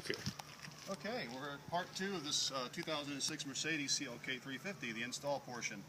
Okay. Okay, we're at part 2 of this 2006 Mercedes CLK350, the install portion.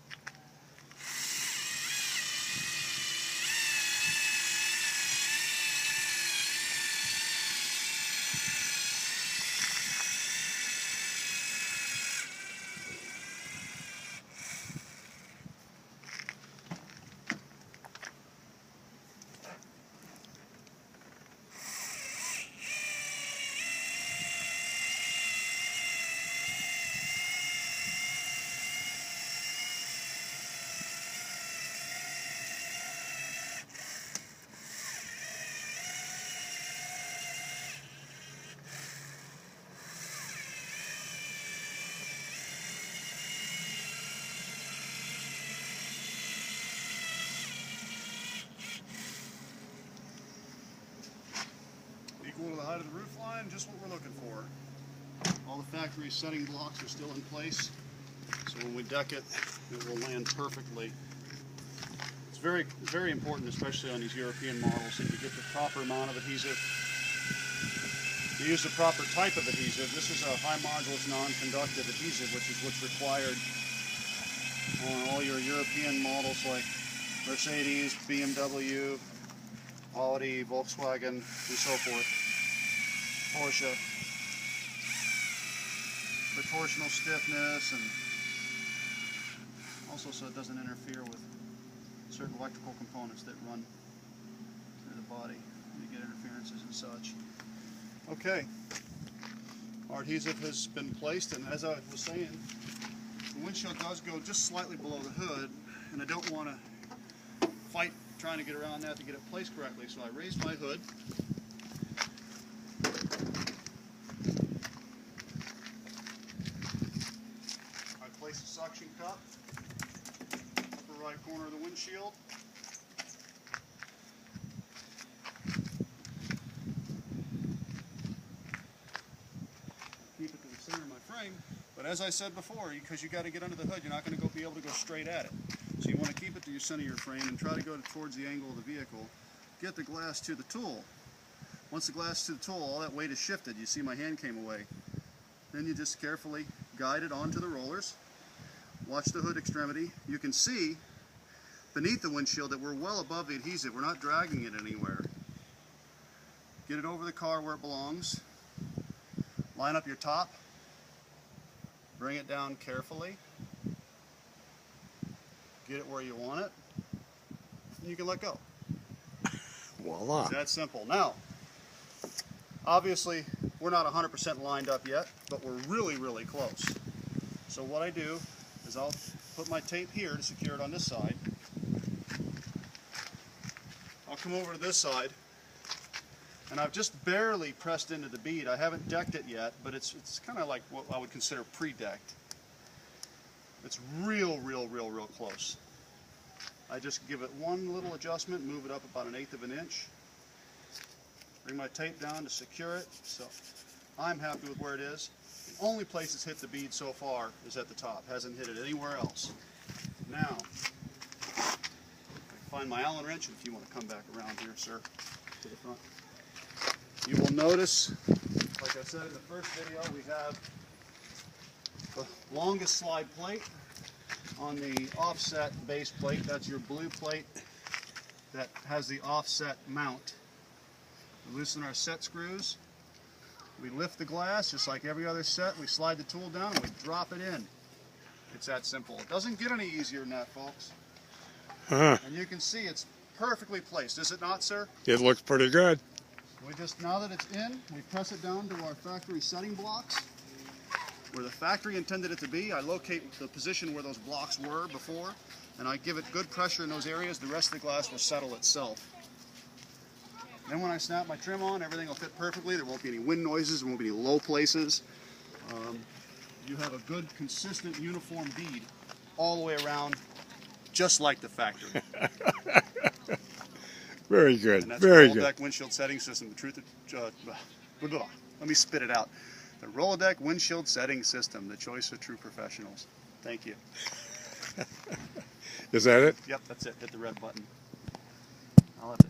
Equal to the height of the roof line, just what we're looking for. All the factory setting blocks are still in place, so when we deck it, it will land perfectly. It's very, very important, especially on these European models, that you get the proper amount of adhesive. You use the proper type of adhesive. This is a high modulus non-conductive adhesive, which is what's required on all your European models like Mercedes, BMW, Audi, Volkswagen, and so forth. Porsche. The torsional stiffness, and also so it doesn't interfere with certain electrical components that run through the body. You get interferences and such. Okay, our adhesive has been placed, and as I was saying, the windshield does go just slightly below the hood, and I don't want to fight trying to get around that to get it placed correctly, so I raised my hood. I place a suction cup, upper right corner of the windshield. Keep it to the center of my frame, but as I said before, because you got to get under the hood, you're not going to be able to go straight at it. So you want to keep it to your center of your frame and try to go towards the angle of the vehicle. Get the glass to the tool. Once the glass is to the tool, all that weight is shifted. You see my hand came away. Then you just carefully guide it onto the rollers. Watch the hood extremity. You can see beneath the windshield that we're well above the adhesive. We're not dragging it anywhere. Get it over the car where it belongs. Line up your top. Bring it down carefully. Get it where you want it, and you can let go. Voila. It's that simple. Now, obviously, we're not 100% lined up yet, but we're really, really close. So what I do is I'll put my tape here to secure it on this side. I'll come over to this side, and I've just barely pressed into the bead. I haven't decked it yet, but it's kind of like what I would consider pre-decked. It's real close. I just give it one little adjustment, move it up about 1/8 of an inch. Bring my tape down to secure it, so I'm happy with where it is. The only place it's hit the bead so far is at the top. Hasn't hit it anywhere else. Now, I find my Allen wrench, if you want to come back around here, sir, to the front. You will notice, like I said in the first video, we have the longest slide plate on the offset base plate. That's your blue plate that has the offset mount. We loosen our set screws. We lift the glass just like every other set. We slide the tool down and we drop it in. It's that simple. It doesn't get any easier than that, folks. And you can see it's perfectly placed. Is it not, sir? It looks pretty good. We just, now that it's in, we press it down to our factory setting blocks. Where the factory intended it to be, I locate the position where those blocks were before, and I give it good pressure in those areas. The rest of the glass will settle itself. Then when I snap my trim on, everything will fit perfectly. There won't be any wind noises, there won't be any low places. You have a good, consistent, uniform bead all the way around, just like the factory. Very good. And that's Very the good. Rolladeck windshield setting system. The truth of, let me spit it out. The Rolladeck windshield setting system, the choice of true professionals. Thank you. Is that it? Yep, that's it. Hit the red button. I'll have to